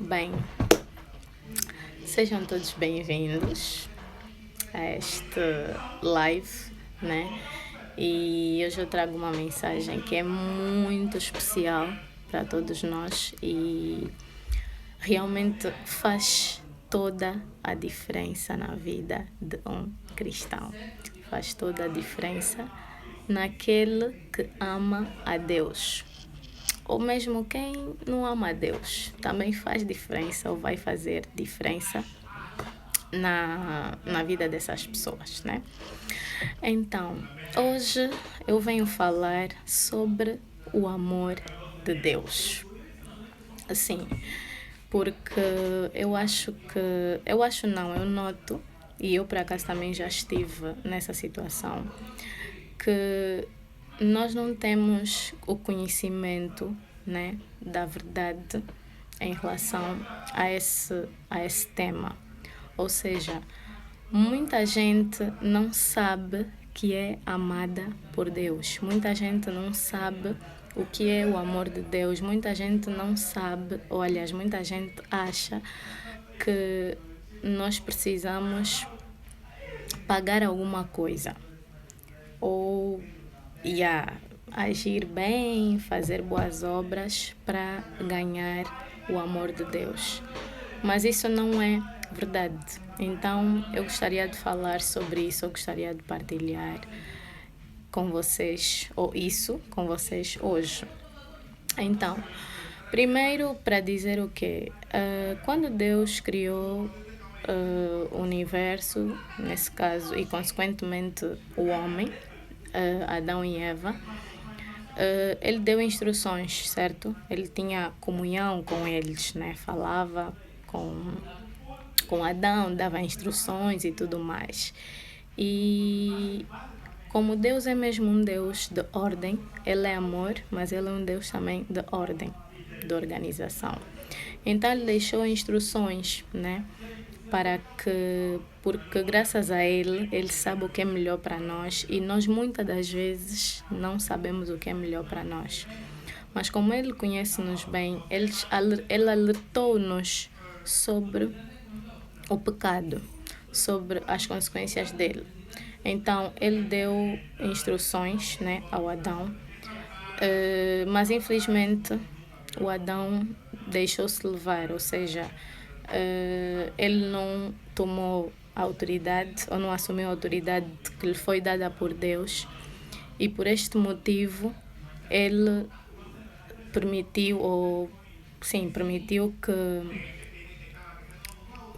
Bem, sejam todos bem-vindos a este live, né? E hoje eu trago uma mensagem que é muito especial para todos nós e realmente faz toda a diferença na vida de um cristão. Faz toda a diferença naquele que ama a Deus. Ou mesmo quem não ama a Deus, também faz diferença ou vai fazer diferença na vida dessas pessoas, né? Então, hoje eu venho falar sobre o amor de Deus. Assim, porque eu noto, e eu por acaso também já estive nessa situação, que nós não temos o conhecimento, né, da verdade em relação a esse tema. Ou seja, muita gente não sabe que é amada por Deus. Muita gente não sabe o que é o amor de Deus. Muita gente não sabe, ou aliás, muita gente acha que nós precisamos pagar alguma coisa. Ou agir bem, fazer boas obras para ganhar o amor de Deus. Mas isso não é verdade. Então, eu gostaria de falar sobre isso, eu gostaria de partilhar com vocês, ou isso com vocês hoje. Então, primeiro para dizer o quê? Quando Deus criou o universo, nesse caso, e consequentemente o homem, Adão e Eva, ele deu instruções, certo? Ele tinha comunhão com eles, né? Falava com Adão, dava instruções e tudo mais. E como Deus é mesmo um Deus de ordem, Ele é amor, mas Ele é um Deus também de ordem, de organização. Então Ele deixou instruções, né? Porque graças a Ele sabe o que é melhor para nós e nós muitas das vezes não sabemos o que é melhor para nós. Mas como Ele conhece-nos bem, Ele alertou-nos sobre o pecado, sobre as consequências dele. Então, Ele deu instruções, né, ao Adão, mas infelizmente o Adão deixou-se levar, ou seja, ele não tomou a autoridade ou não assumiu a autoridade que lhe foi dada por Deus e por este motivo ele permitiu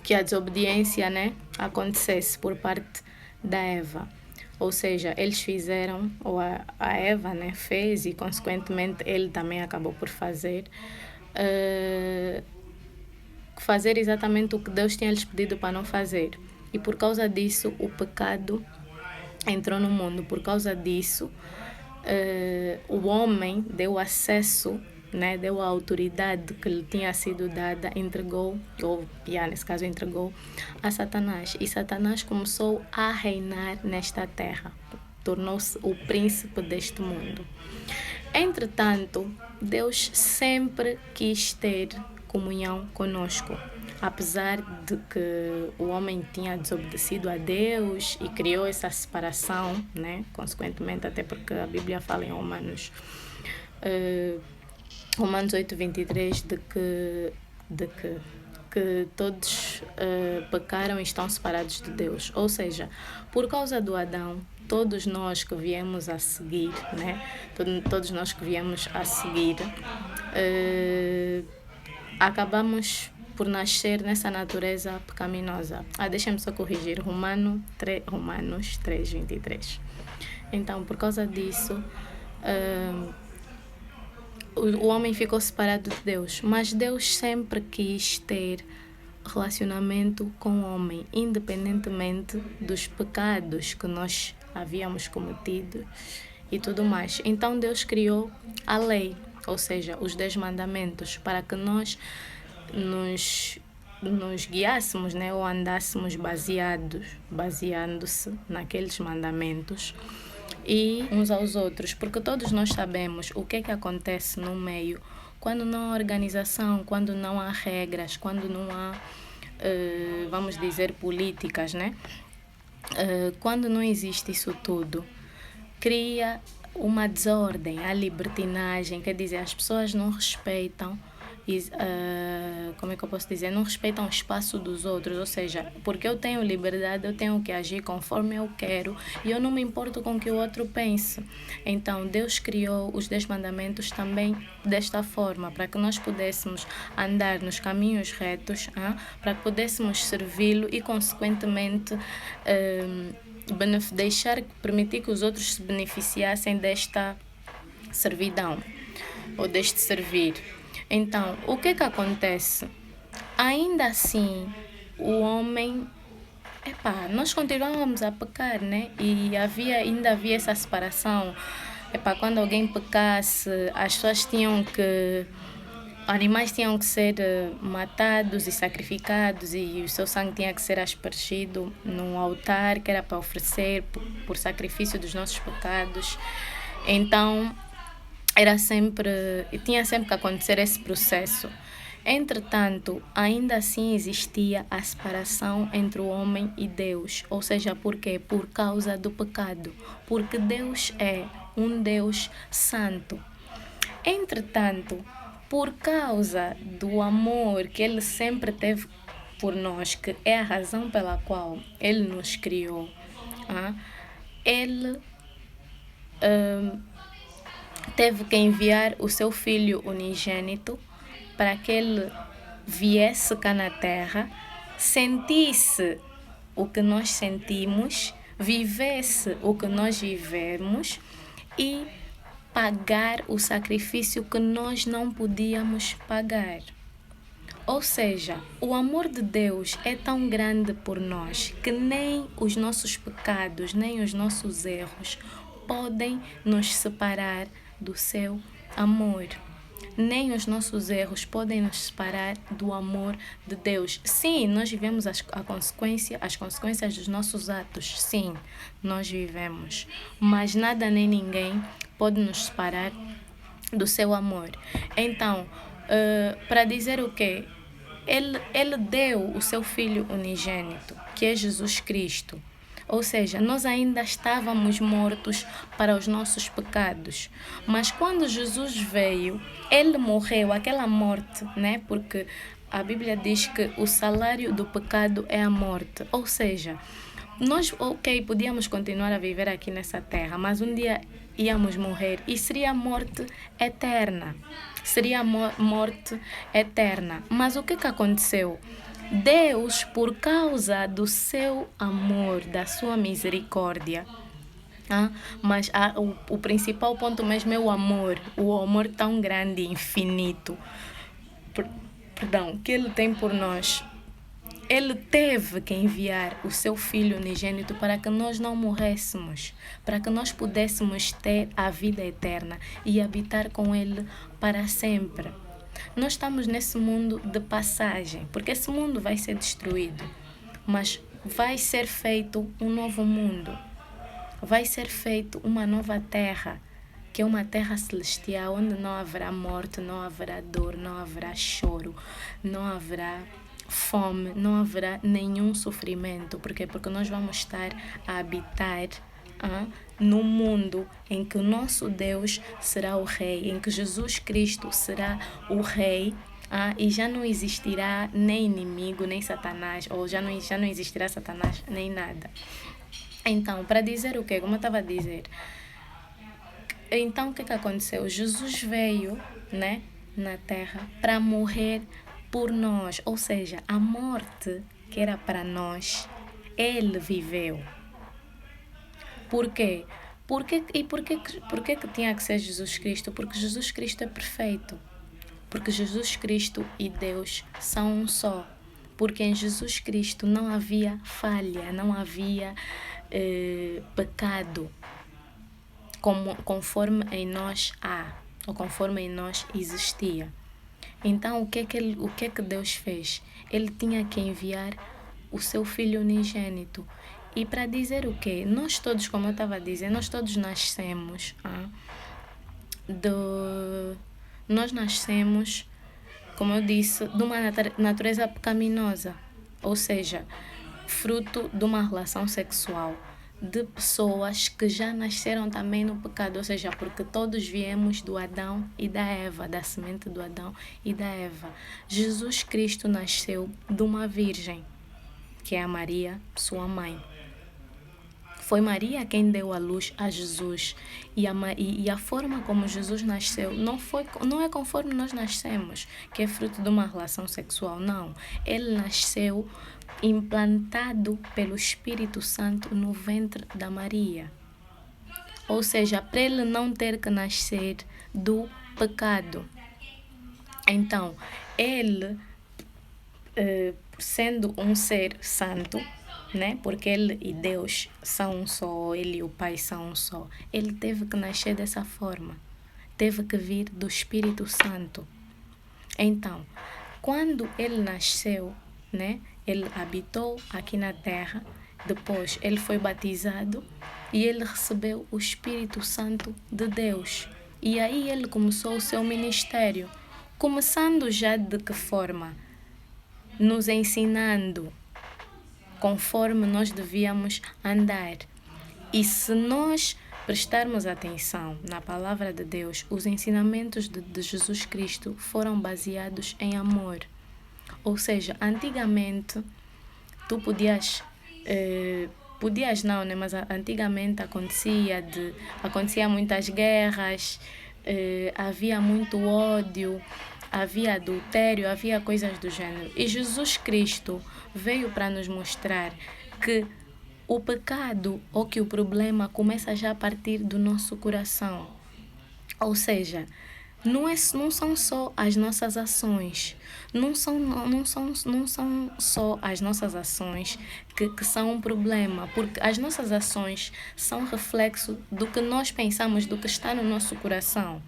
que a desobediência, né, acontecesse por parte da Eva. Ou seja, eles fizeram, ou a Eva, né, fez e consequentemente ele também acabou por fazer exatamente o que Deus tinha lhes pedido para não fazer. E por causa disso, o pecado entrou no mundo. Por causa disso, o homem deu acesso, né, deu a autoridade que lhe tinha sido dada, entregou a Satanás. E Satanás começou a reinar nesta terra. Tornou-se o príncipe deste mundo. Entretanto, Deus sempre quis ter comunhão conosco. Apesar de que o homem tinha desobedecido a Deus e criou essa separação, né? Consequentemente, até porque a Bíblia fala em Romanos 8:23 de que todos pecaram e estão separados de Deus. Ou seja, por causa do Adão, todos nós que viemos a seguir, né? Todos nós que viemos a seguir, acabamos por nascer nessa natureza pecaminosa. Deixa-me só corrigir, Romanos 3:23. Então, por causa disso, o homem ficou separado de Deus, mas Deus sempre quis ter relacionamento com o homem, independentemente dos pecados que nós havíamos cometido e tudo mais. Então Deus criou a lei, ou seja, os 10 mandamentos, para que nós nos guiássemos, né, ou andássemos baseando-se naqueles mandamentos e uns aos outros, porque todos nós sabemos o que é que acontece no meio quando não há organização, quando não há regras, quando não há, vamos dizer, políticas, né? Quando não existe isso tudo, cria uma desordem, a libertinagem, quer dizer, as pessoas não respeitam, como é que eu posso dizer, não respeitam o espaço dos outros, ou seja, porque eu tenho liberdade, eu tenho que agir conforme eu quero e eu não me importo com o que o outro pense. Então, Deus criou os 10 mandamentos também desta forma, para que nós pudéssemos andar nos caminhos retos, para que pudéssemos servi-lo e, consequentemente, permitir que os outros se beneficiassem desta servidão ou deste servir. Então, o que acontece? Ainda assim, o homem, nós continuávamos a pecar, né? E ainda havia essa separação. Quando alguém pecasse, as pessoas animais tinham que ser matados e sacrificados e o seu sangue tinha que ser aspergido num altar que era para oferecer por sacrifício dos nossos pecados. Então, tinha sempre que acontecer esse processo. Entretanto, ainda assim existia a separação entre o homem e Deus. Ou seja, por quê? Por causa do pecado. Porque Deus é um Deus santo. Entretanto, por causa do amor que Ele sempre teve por nós, que é a razão pela qual Ele nos criou, Ele teve que enviar o seu Filho unigênito para que Ele viesse cá na Terra, sentisse o que nós sentimos, vivesse o que nós vivemos e pagar o sacrifício que nós não podíamos pagar. Ou seja, o amor de Deus é tão grande por nós que nem os nossos pecados, nem os nossos erros podem nos separar do seu amor. Nem os nossos erros podem nos separar do amor de Deus. Sim, nós vivemos as consequências dos nossos atos. Sim, nós vivemos. Mas nada nem ninguém pode nos separar do seu amor. Então, para dizer o quê? Ele deu o seu Filho unigênito, que é Jesus Cristo. Ou seja, nós ainda estávamos mortos para os nossos pecados. Mas quando Jesus veio, Ele morreu, aquela morte, né? Porque a Bíblia diz que o salário do pecado é a morte. Ou seja, nós, podíamos continuar a viver aqui nessa terra, mas um dia íamos morrer e seria a morte eterna. Seria a morte eterna. Mas o que aconteceu? Deus, por causa do seu amor, da sua misericórdia, mas o principal ponto mesmo é o amor tão grande e infinito, que Ele tem por nós. Ele teve que enviar o seu Filho unigênito para que nós não morrêssemos, para que nós pudéssemos ter a vida eterna e habitar com Ele para sempre. Nós estamos nesse mundo de passagem, porque esse mundo vai ser destruído, mas vai ser feito um novo mundo, vai ser feito uma nova terra, que é uma terra celestial, onde não haverá morte, não haverá dor, não haverá choro, não haverá fome, não haverá nenhum sofrimento. Por quê? Porque nós vamos estar a habitar no mundo em que o nosso Deus será o Rei, em que Jesus Cristo será o Rei, e já não existirá nem inimigo, nem Satanás, ou já não existirá Satanás, nem nada. Então, para dizer o quê? Como eu estava a dizer, então o que aconteceu? Jesus veio, né, na Terra para morrer por nós, ou seja, a morte que era para nós, Ele viveu. Por quê? Por que que tinha que ser Jesus Cristo? Porque Jesus Cristo é perfeito. Porque Jesus Cristo e Deus são um só. Porque em Jesus Cristo não havia falha, não havia pecado conforme em nós há, ou conforme em nós existia. Então, o que é que Deus fez? Ele tinha que enviar o seu Filho unigênito. E para dizer o quê? Nós todos, como eu estava a dizer, nós todos nascemos nós nascemos, como eu disse, de uma natureza pecaminosa, ou seja, fruto de uma relação sexual de pessoas que já nasceram também no pecado, ou seja, porque todos viemos do Adão e da Eva, da semente do Adão e da Eva. Jesus Cristo nasceu de uma virgem, que é a Maria, sua mãe. Foi Maria quem deu a luz a Jesus. E a forma como Jesus nasceu não é conforme nós nascemos, que é fruto de uma relação sexual, não. Ele nasceu implantado pelo Espírito Santo no ventre da Maria. Ou seja, para ele não ter que nascer do pecado. Então, ele, sendo um ser santo, né? Porque ele e Deus são um só, ele e o Pai são um só. Ele teve que nascer dessa forma. Teve que vir do Espírito Santo. Então, quando ele nasceu, né? Ele habitou aqui na terra, depois ele foi batizado e ele recebeu o Espírito Santo de Deus. E aí ele começou o seu ministério, começando já de que forma? Nos ensinando conforme nós devíamos andar. E se nós prestarmos atenção na palavra de Deus, os ensinamentos de Jesus Cristo foram baseados em amor. Ou seja, antigamente, tu podias não, né? Mas antigamente acontecia muitas guerras, havia muito ódio, havia adultério, havia coisas do gênero. E Jesus Cristo veio para nos mostrar que o pecado ou que o problema começa já a partir do nosso coração. Ou seja, não são só as nossas ações, não são só as nossas ações que são um problema, porque as nossas ações são reflexo do que nós pensamos, do que está no nosso coração.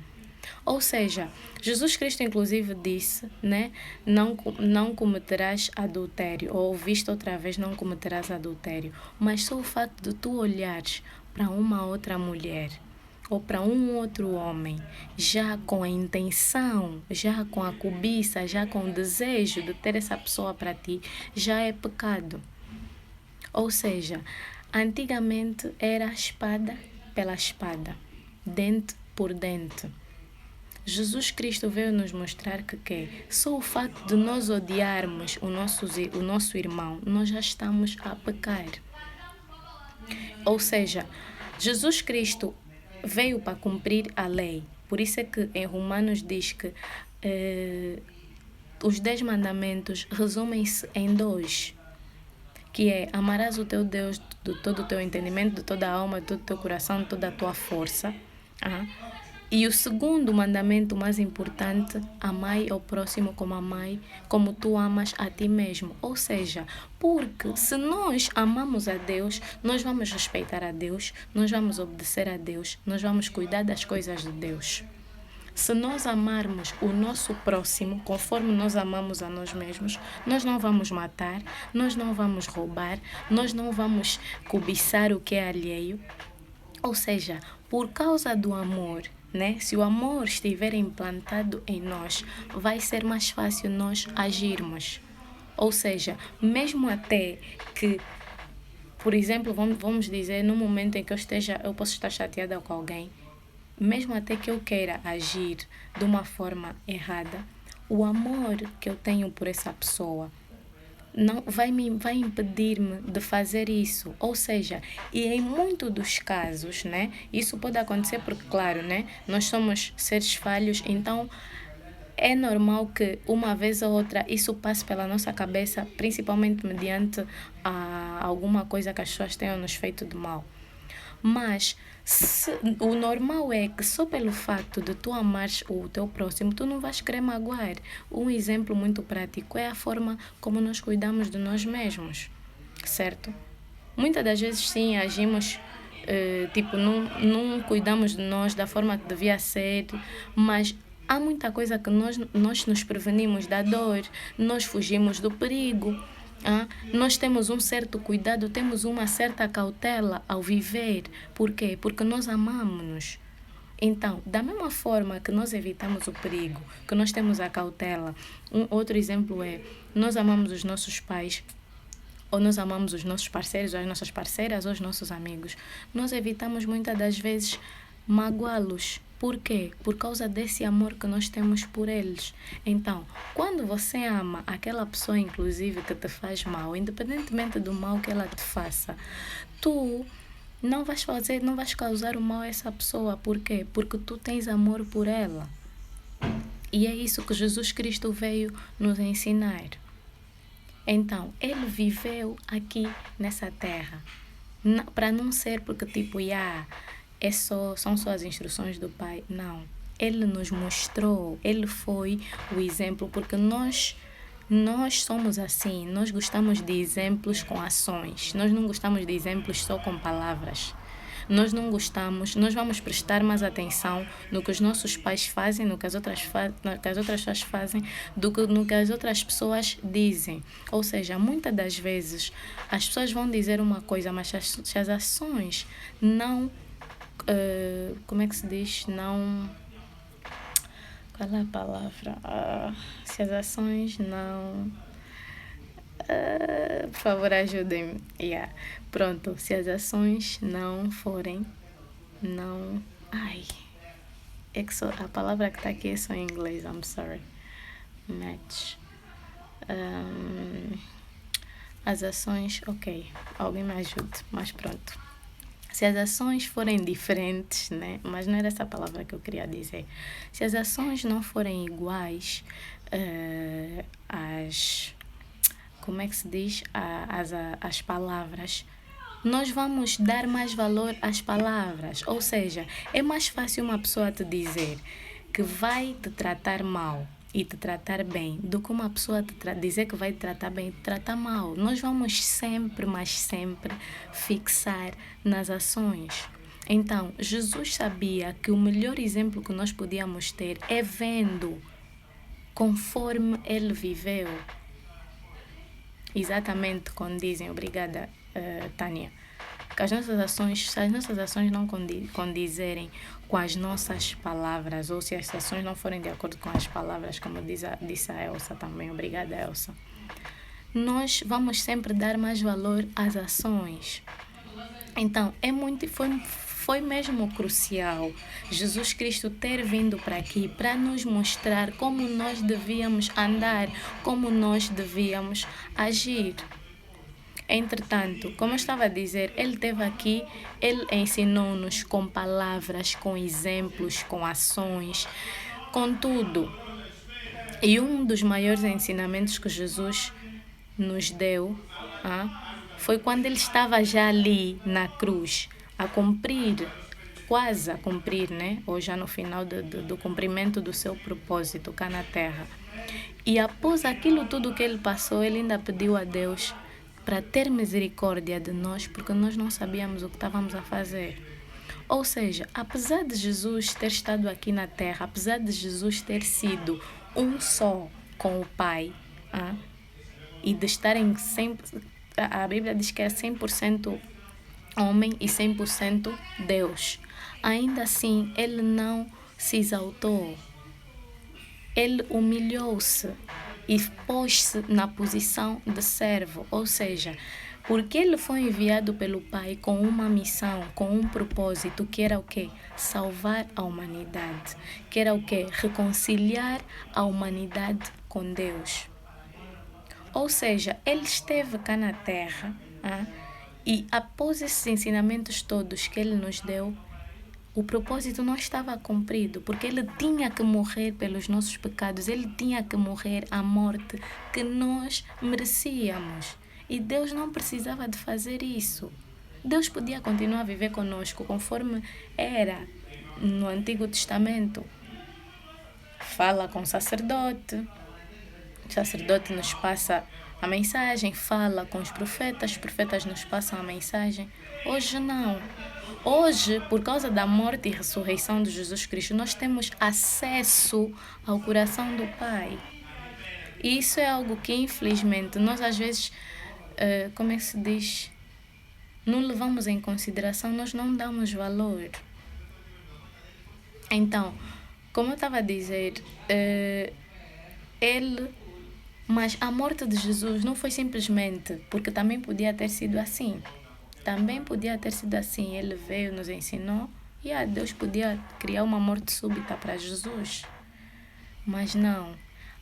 Ou seja, Jesus Cristo inclusive disse, né, não cometerás adultério, ou visto outra vez, não cometerás adultério, mas só o facto de tu olhares para uma outra mulher ou para um outro homem, já com a intenção, já com a cobiça, já com o desejo de ter essa pessoa para ti, já é pecado. Ou seja, antigamente era espada pela espada, dente por dente. Jesus Cristo veio nos mostrar que só o facto de nós odiarmos o nosso irmão, nós já estamos a pecar. Ou seja, Jesus Cristo veio para cumprir a lei. Por isso é que em Romanos diz que os 10 mandamentos resumem-se em 2, que é: amarás o teu Deus de todo o teu entendimento, de toda a alma, de todo o teu coração, de toda a tua força. E o segundo mandamento mais importante: amai ao próximo como tu amas a ti mesmo. Ou seja, porque se nós amamos a Deus, nós vamos respeitar a Deus, nós vamos obedecer a Deus, nós vamos cuidar das coisas de Deus. Se nós amarmos o nosso próximo conforme nós amamos a nós mesmos, nós não vamos matar, nós não vamos roubar, nós não vamos cobiçar o que é alheio. Ou seja, por causa do amor, né? Se o amor estiver implantado em nós, vai ser mais fácil nós agirmos. Ou seja, mesmo até que, por exemplo, vamos dizer, no momento em que eu posso estar chateada com alguém, mesmo até que eu queira agir de uma forma errada, o amor que eu tenho por essa pessoa não vai impedir-me de fazer isso. Ou seja, e em muitos dos casos, né, isso pode acontecer porque, claro, né, nós somos seres falhos, então é normal que uma vez ou outra isso passe pela nossa cabeça, principalmente mediante alguma coisa que as pessoas tenham nos feito de mal. Mas o normal é que só pelo facto de tu amares o teu próximo, tu não vais querer magoar. Um exemplo muito prático é a forma como nós cuidamos de nós mesmos, certo? Muitas das vezes sim, agimos, não cuidamos de nós da forma que devia ser, mas há muita coisa que nós nos prevenimos da dor, nós fugimos do perigo. Nós temos um certo cuidado, temos uma certa cautela ao viver. Por quê? Porque nós amamos-nos. Então, da mesma forma que nós evitamos o perigo, que nós temos a cautela, um outro exemplo é, nós amamos os nossos pais, ou nós amamos os nossos parceiros, ou as nossas parceiras, ou os nossos amigos. Nós evitamos muitas das vezes magoá-los. Por quê? Por causa desse amor que nós temos por eles. Então, quando você ama aquela pessoa, inclusive, que te faz mal, independentemente do mal que ela te faça, tu não vais causar o mal a essa pessoa. Por quê? Porque tu tens amor por ela. E é isso que Jesus Cristo veio nos ensinar. Então, ele viveu aqui nessa terra. Para não ser porque, tipo, são só as instruções do Pai. Não. Ele nos mostrou, ele foi o exemplo, porque nós somos assim, nós gostamos de exemplos com ações. Nós não gostamos de exemplos só com palavras. Nós vamos prestar mais atenção no que os nossos pais fazem, no que as outras pessoas fazem, do que no que as outras pessoas dizem. Ou seja, muitas das vezes as pessoas vão dizer uma coisa, mas se as ações não, como é que se diz? Não, qual é a palavra? Se as ações não... por favor, ajudem-me. Pronto, se as ações não forem, é que a palavra que está aqui é só em inglês, I'm sorry. Match. As ações, ok, alguém me ajude, mas pronto. Se as ações forem diferentes, né? Mas não era essa palavra que eu queria dizer. Se as ações não forem iguais, como é que se diz, as palavras, nós vamos dar mais valor às palavras. Ou seja, é mais fácil uma pessoa te dizer que vai te tratar mal e te tratar bem do que uma pessoa dizer que vai te tratar bem e te tratar mal. Nós vamos sempre, mas sempre fixar nas ações. Então, Jesus sabia que o melhor exemplo que nós podíamos ter é vendo conforme ele viveu. Exatamente como dizem, obrigada, Tânia, que se as nossas ações não condizerem com as nossas palavras, ou se as ações não forem de acordo com as palavras, como disse a Elsa também, obrigada, Elsa, nós vamos sempre dar mais valor às ações. Então, foi mesmo crucial Jesus Cristo ter vindo para aqui para nos mostrar como nós devíamos andar, como nós devíamos agir. Entretanto, como eu estava a dizer, ele esteve aqui, ele ensinou-nos com palavras, com exemplos, com ações, com tudo. E um dos maiores ensinamentos que Jesus nos deu foi quando ele estava já ali na cruz, quase a cumprir, né? Ou já no final do cumprimento do seu propósito cá na terra. E após aquilo tudo que ele passou, ele ainda pediu a Deus para ter misericórdia de nós, porque nós não sabíamos o que estávamos a fazer. Ou seja, apesar de Jesus ter estado aqui na terra, apesar de Jesus ter sido um só com o Pai, e de estarem sempre... A Bíblia diz que é 100% homem e 100% Deus. Ainda assim, ele não se exaltou. Ele humilhou-se e pôs-se na posição de servo. Ou seja, porque ele foi enviado pelo Pai com uma missão, com um propósito, que era o quê? Salvar a humanidade. Que era o quê? Reconciliar a humanidade com Deus. Ou seja, ele esteve cá na terra, e após esses ensinamentos todos que ele nos deu, o propósito não estava cumprido, porque ele tinha que morrer pelos nossos pecados, ele tinha que morrer a morte que nós merecíamos. E Deus não precisava de fazer isso. Deus podia continuar a viver conosco conforme era no Antigo Testamento. Fala com o sacerdote nos passa a mensagem, fala com os profetas nos passam a mensagem. Hoje não. Hoje, por causa da morte e ressurreição de Jesus Cristo, nós temos acesso ao coração do Pai. E isso é algo que, infelizmente, nós às vezes, como é que se diz? Não levamos em consideração, nós não damos valor. Então, como eu estava a dizer, ele... Mas a morte de Jesus não foi simplesmente, porque também podia ter sido assim. Também podia ter sido assim. Ele veio, nos ensinou, e Deus podia criar uma morte súbita para Jesus. Mas não.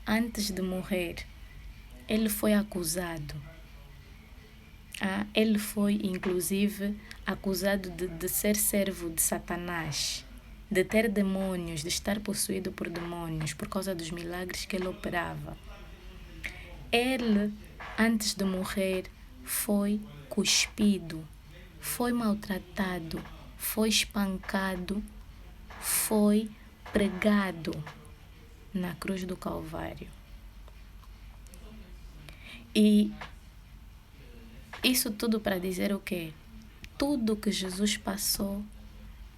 Antes de morrer, ele foi acusado. Ele foi, inclusive, acusado de ser servo de Satanás, de ter demônios, de estar possuído por demônios, por causa dos milagres que ele operava. Ele, antes de morrer, foi cuspido, foi maltratado, foi espancado, foi pregado na cruz do Calvário. E isso tudo para dizer o quê? Tudo que Jesus passou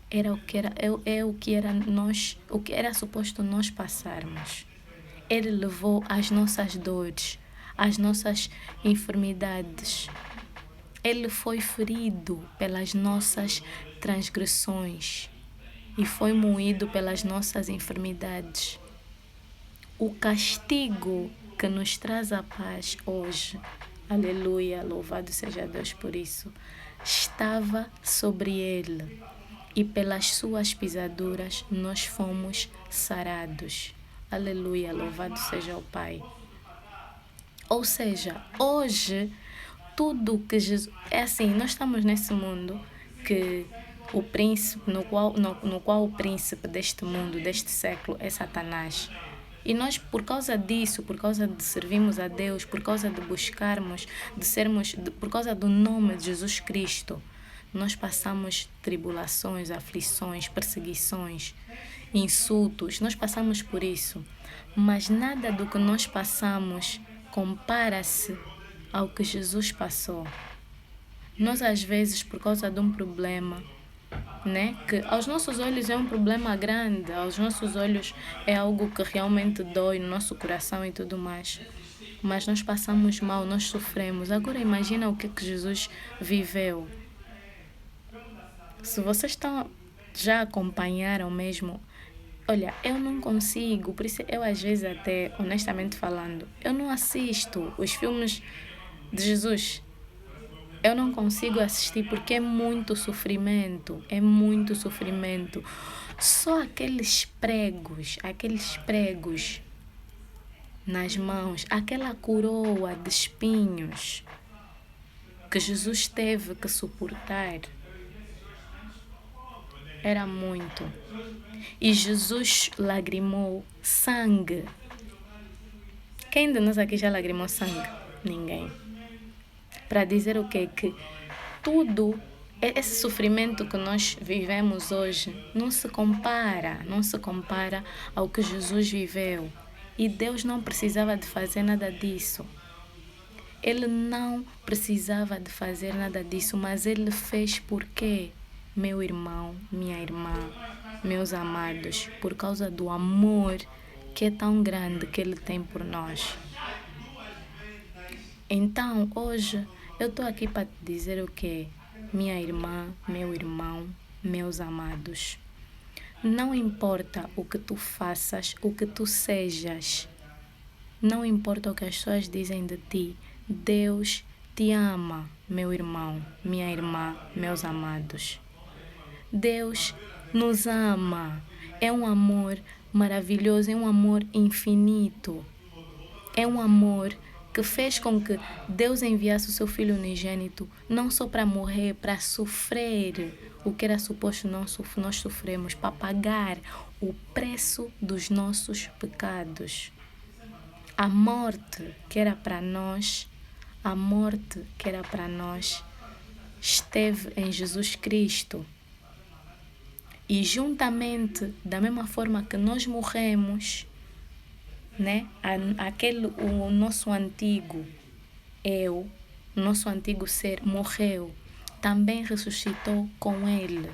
era o que era suposto nós passarmos. Ele levou as nossas dores, as nossas enfermidades. Ele foi ferido pelas nossas transgressões e foi moído pelas nossas enfermidades. O castigo que nos traz a paz hoje, aleluia, louvado seja Deus por isso, estava sobre ele, e pelas suas pisaduras nós fomos sarados. Aleluia, louvado seja o Pai. Ou seja, hoje, tudo que Jesus... É assim, nós estamos nesse mundo que o príncipe, no qual o príncipe deste mundo, deste século, é Satanás. E nós, por causa disso, por causa de servirmos a Deus, por causa de buscarmos, por causa do nome de Jesus Cristo, nós passamos tribulações, aflições, perseguições, insultos, nós passamos por isso. Mas nada do que nós passamos compara-se ao que Jesus passou. Nós, às vezes, por causa de um problema, né, que aos nossos olhos é um problema grande, aos nossos olhos é algo que realmente dói no nosso coração e tudo mais, mas nós passamos mal, nós sofremos. Agora imagina o que Jesus viveu. Se vocês já acompanharam mesmo, olha, eu não consigo, por isso eu às vezes até, honestamente falando, eu não assisto os filmes de Jesus. Eu não consigo assistir porque é muito sofrimento, Só aqueles pregos nas mãos, aquela coroa de espinhos que Jesus teve que suportar, era muito. E Jesus lagrimou sangue. Quem de nós aqui já lagrimou sangue? Ninguém. Para dizer o quê? Que tudo, esse sofrimento que nós vivemos hoje, não se compara ao que Jesus viveu. E Deus não precisava de fazer nada disso. Ele não precisava de fazer nada disso, mas Ele fez por quê? Meu irmão, minha irmã, meus amados, por causa do amor que é tão grande que Ele tem por nós. Então, hoje, eu estou aqui para te dizer o quê? Minha irmã, meu irmão, meus amados. Não importa o que tu faças, o que tu sejas. Não importa o que as pessoas dizem de ti. Deus te ama, meu irmão, minha irmã, meus amados. Deus nos ama. É um amor maravilhoso, é um amor infinito. É um amor que fez com que Deus enviasse o seu Filho unigênito, não só para morrer, para sofrer o que era suposto nós sofremos, para pagar o preço dos nossos pecados. A morte que era para nós, esteve em Jesus Cristo. E juntamente, da mesma forma que nós morremos, né? O nosso antigo eu, nosso antigo ser morreu, também ressuscitou com ele.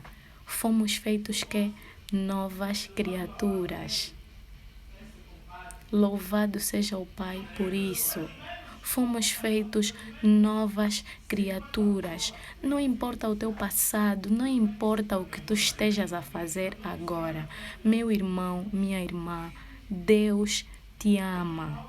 Fomos feitos que novas criaturas. Louvado seja o Pai por isso. fomos feitos novas criaturas. Não importa o teu passado, não importa o que tu estejas a fazer agora. Meu irmão, minha irmã, Deus te ama.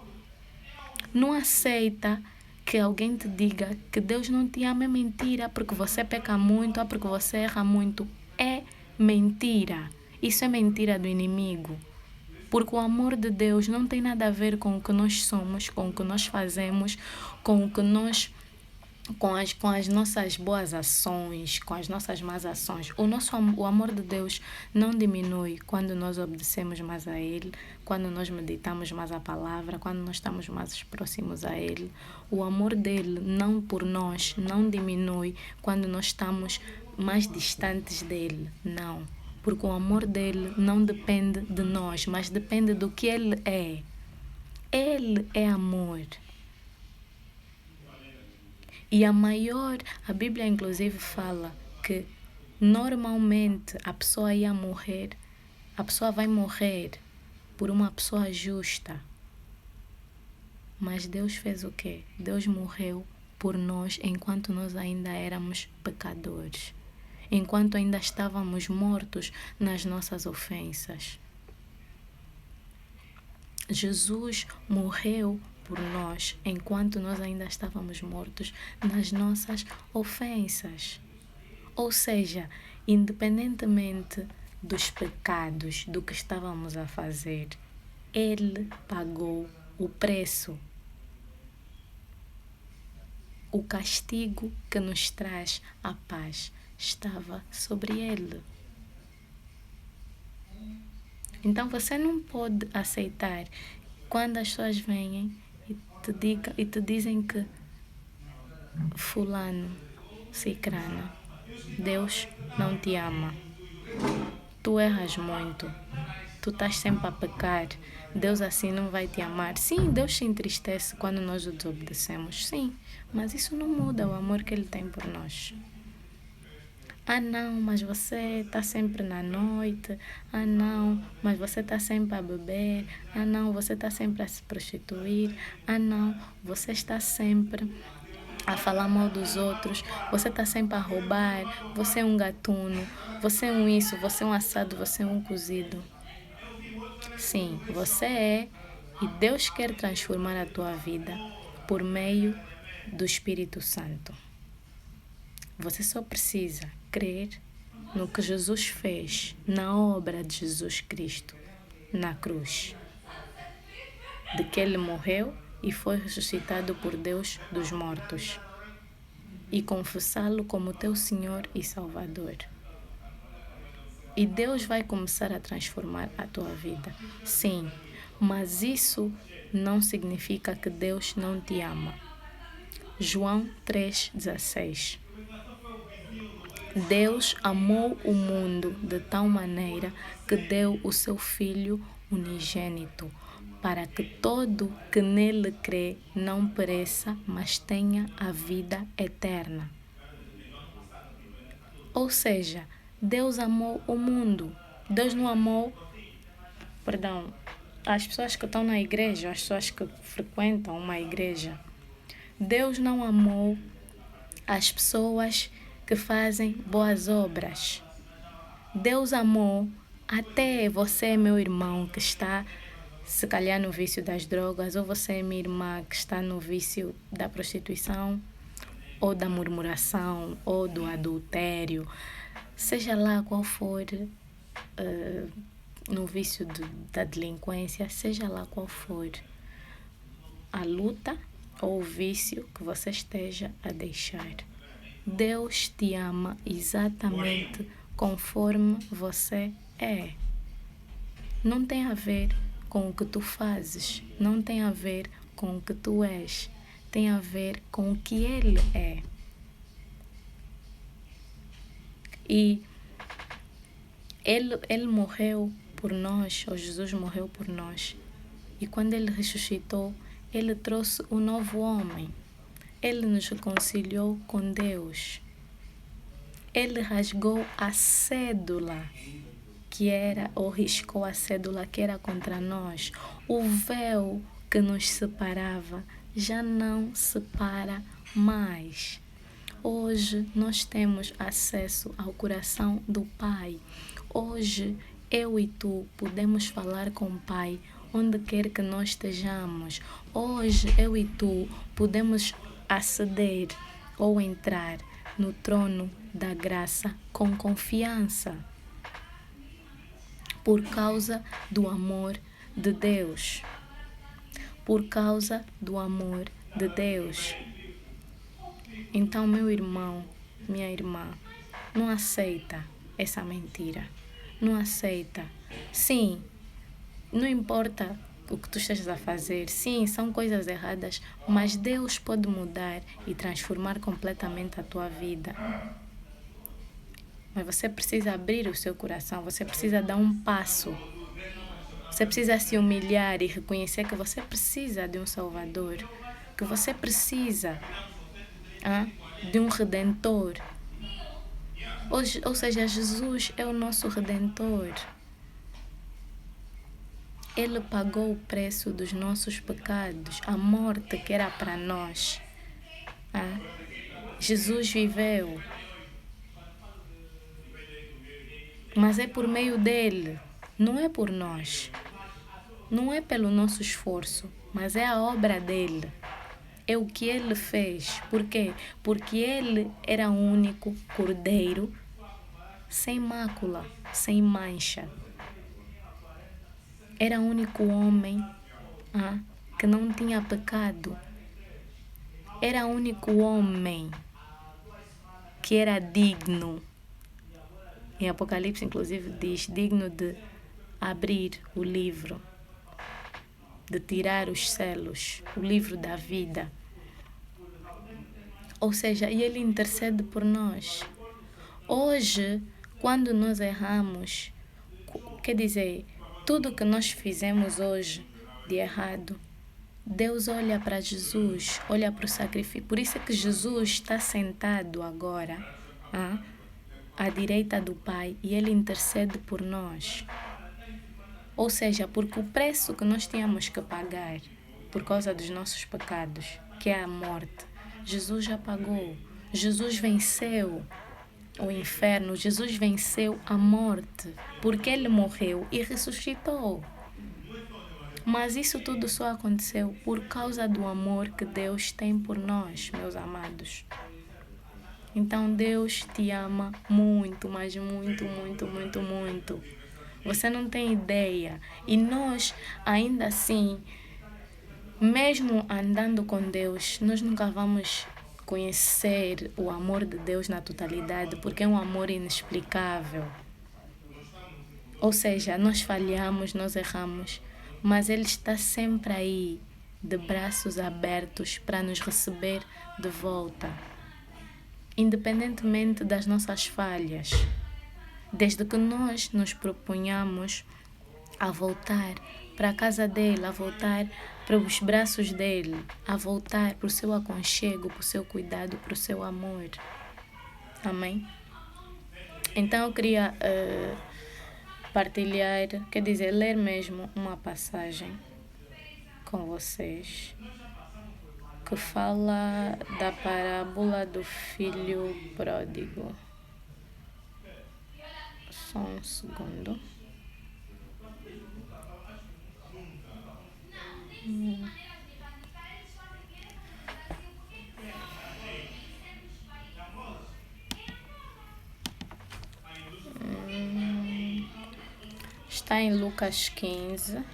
Não aceita que alguém te diga que Deus não te ama, é mentira, porque você peca muito, porque você erra muito. É mentira. Isso é mentira do inimigo. Porque o amor de Deus não tem nada a ver com o que nós somos, com o que nós fazemos, com o que nós... Com as nossas boas ações, com as nossas más ações. O amor de Deus não diminui quando nós obedecemos mais a Ele, quando nós meditamos mais a palavra, quando nós estamos mais próximos a Ele. O amor dele, não por nós, não diminui quando nós estamos mais distantes dele. Não. Porque o amor dele não depende de nós, mas depende do que ele é. Ele é amor. E a Bíblia inclusive fala que normalmente a pessoa vai morrer por uma pessoa justa. Mas Deus fez o quê? Deus morreu por nós enquanto nós ainda éramos pecadores, enquanto ainda estávamos mortos nas nossas ofensas. Jesus morreu por nós enquanto nós ainda estávamos mortos nas nossas ofensas. Ou seja, independentemente dos pecados, do que estávamos a fazer, Ele pagou o preço. O castigo que nos traz a paz estava sobre Ele. Então você não pode aceitar quando as pessoas vêm e te dizem que fulano, cicrana, Deus não te ama. Tu erras muito. Tu estás sempre a pecar. Deus assim não vai te amar. Sim, Deus se entristece quando nós o desobedecemos. Sim, mas isso não muda o amor que Ele tem por nós. Ah não, mas você está sempre na noite. Ah não, mas você está sempre a beber. Ah não, você está sempre a se prostituir. Ah não, você está sempre a falar mal dos outros. Você está sempre a roubar. Você é um gatuno. Você é um isso, você é um assado, você é um cozido. Sim, você é. E Deus quer transformar a tua vida por meio do Espírito Santo. Você só precisa crer no que Jesus fez, na obra de Jesus Cristo, na cruz. De que Ele morreu e foi ressuscitado por Deus dos mortos. E confessá-lo como teu Senhor e Salvador. E Deus vai começar a transformar a tua vida. Sim, mas isso não significa que Deus não te ama. João 3,16. Deus amou o mundo de tal maneira que deu o seu Filho unigênito, para que todo que nele crê não pereça, mas tenha a vida eterna. Ou seja, Deus amou o mundo. Deus não amou, as pessoas que estão na igreja, as pessoas que frequentam uma igreja. Deus não amou as pessoas que fazem boas obras. Deus amou até você, meu irmão, que está se calhar no vício das drogas, ou você, minha irmã, que está no vício da prostituição, ou da murmuração, ou do adultério, seja lá qual for, no vício da delinquência, seja lá qual for a luta ou o vício que você esteja a deixar. Deus te ama exatamente conforme você é. Não tem a ver com o que tu fazes, não tem a ver com o que tu és, tem a ver com o que Ele é. E Ele morreu por nós, ou Jesus morreu por nós. E quando Ele ressuscitou, Ele trouxe um novo homem. Ele nos reconciliou com Deus. Ele rasgou a cédula que era, ou riscou a cédula que era contra nós. O véu que nos separava já não separa mais. Hoje nós temos acesso ao coração do Pai. Hoje eu e tu podemos falar com o Pai onde quer que nós estejamos. Hoje eu e tu podemos aceder ou entrar no trono da graça com confiança, por causa do amor de Deus. Por causa do amor de Deus. Então, meu irmão, minha irmã, não aceita essa mentira. Não aceita. Sim, não importa o que tu estejas a fazer. Sim, são coisas erradas, mas Deus pode mudar e transformar completamente a tua vida. Mas você precisa abrir o seu coração, você precisa dar um passo. Você precisa se humilhar e reconhecer que você precisa de um Salvador, que você precisa de um Redentor. Ou seja, Jesus é o nosso Redentor. Ele pagou o preço dos nossos pecados, a morte que era para nós. Jesus viveu. Mas é por meio dele, não é por nós. Não é pelo nosso esforço, mas é a obra dele. É o que ele fez. Por quê? Porque ele era o único cordeiro sem mácula, sem mancha. Era o único homem que não tinha pecado. Era o único homem que era digno. Em Apocalipse, inclusive, diz, digno de abrir o livro, de tirar os selos, o livro da vida. Ou seja, e ele intercede por nós. Hoje, quando nós erramos, quer dizer, tudo que nós fizemos hoje de errado, Deus olha para Jesus, olha para o sacrifício. Por isso é que Jesus está sentado agora à direita do Pai e ele intercede por nós. Ou seja, porque o preço que nós tínhamos que pagar por causa dos nossos pecados, que é a morte, Jesus já pagou. Jesus venceu o inferno, Jesus venceu a morte, porque ele morreu e ressuscitou. Mas isso tudo só aconteceu por causa do amor que Deus tem por nós, meus amados. Então Deus te ama muito, mas muito, muito, muito, muito. Você não tem ideia. E nós, ainda assim, mesmo andando com Deus, nós nunca vamos conhecer o amor de Deus na totalidade, porque é um amor inexplicável. Ou seja, nós falhamos, nós erramos, mas Ele está sempre aí, de braços abertos, para nos receber de volta. Independentemente das nossas falhas. Desde que nós nos proponhamos a voltar para a casa dele, a voltar para os braços dele, a voltar para o seu aconchego, para o seu cuidado, para o seu amor. Amém? Então eu queria partilhar, quer dizer, ler mesmo uma passagem com vocês que fala da parábola do filho pródigo. Só um segundo. Está em Lucas 15.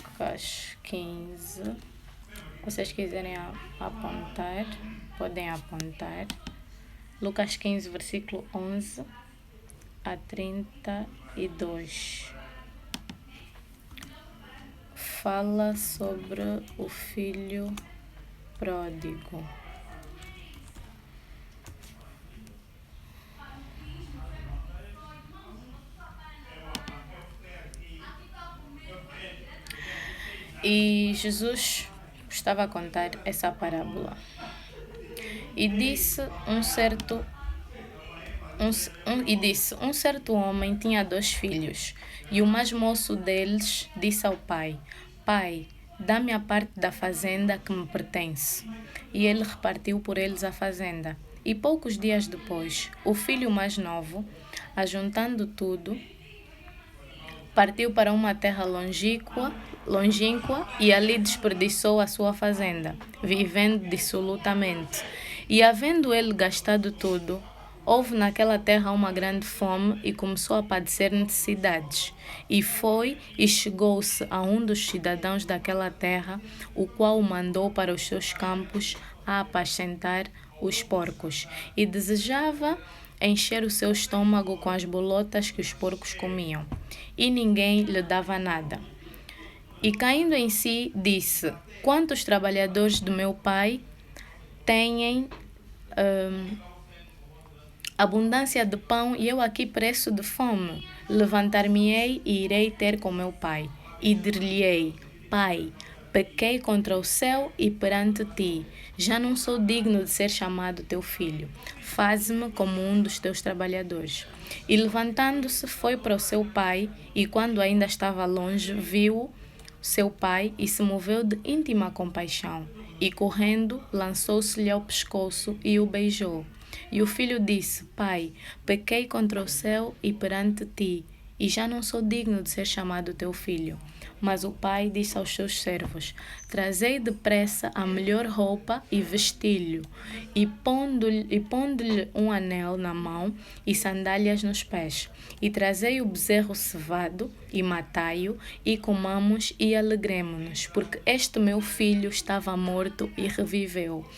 Lucas 15. Vocês quiserem apontar, podem apontar. Lucas 15, versículo 11 a 32. Fala sobre o filho pródigo. E Jesus estava a contar essa parábola. E disse um certo homem tinha 2 filhos, e o mais moço deles disse ao pai: pai, dá-me a parte da fazenda que me pertence. E ele repartiu por eles a fazenda. E poucos dias depois, o filho mais novo, ajuntando tudo, partiu para uma terra longínqua e ali desperdiçou a sua fazenda, vivendo dissolutamente. E havendo ele gastado tudo, houve naquela terra uma grande fome e começou a padecer necessidades. E foi e chegou-se a um dos cidadãos daquela terra, o qual o mandou para os seus campos a apacentar os porcos. E desejava encher o seu estômago com as bolotas que os porcos comiam. E ninguém lhe dava nada. E caindo em si, disse: quantos trabalhadores do meu pai têm abundância de pão e eu aqui pereço de fome? Levantar-me-ei e irei ter com meu pai. E dir-lhe-ei: Pai, pequei contra o céu e perante ti. Já não sou digno de ser chamado teu filho. Faze-me como um dos teus trabalhadores. E levantando-se, foi para o seu pai, e quando ainda estava longe, viu seu pai e se moveu de íntima compaixão. E correndo, lançou-se-lhe ao pescoço e o beijou. E o filho disse: Pai, pequei contra o céu e perante ti, e já não sou digno de ser chamado teu filho. Mas o pai disse aos seus servos: Trazei depressa a melhor roupa e vestilho, e pondo-lhe um anel na mão e sandálias nos pés. E trazei o bezerro cevado e matai-o, e comamos e alegremo-nos, porque este meu filho estava morto e reviveu.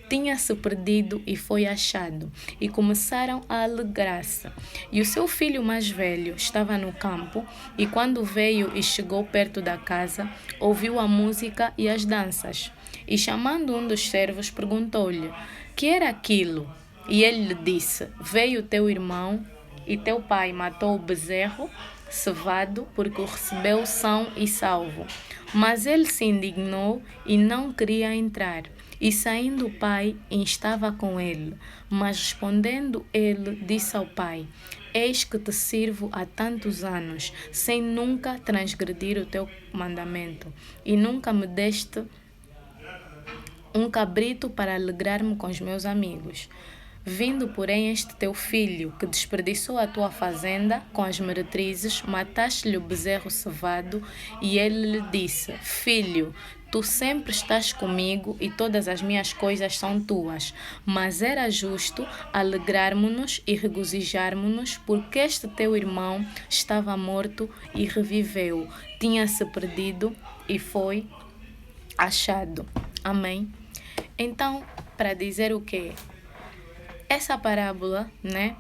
Tinha-se perdido e foi achado, e começaram a alegrar-se. E o seu filho mais velho estava no campo, e quando veio e chegou perto da casa, ouviu a música e as danças. E chamando um dos servos, perguntou-lhe: que era aquilo? E ele lhe disse: veio teu irmão e teu pai matou o bezerro cevado, porque o recebeu são e salvo. Mas ele se indignou e não queria entrar. E saindo o pai, estava com ele. Mas respondendo ele, disse ao pai: eis que te sirvo há tantos anos, sem nunca transgredir o teu mandamento, e nunca me deste um cabrito para alegrar-me com os meus amigos. Vindo, porém, este teu filho, que desperdiçou a tua fazenda com as meretrizes, mataste-lhe o bezerro cevado. E ele lhe disse: Filho, tu sempre estás comigo e todas as minhas coisas são tuas. Mas era justo alegrarmos-nos e regozijarmos-nos, porque este teu irmão estava morto e reviveu, tinha-se perdido e foi achado. Amém? Então, para dizer o quê? Essa parábola, né,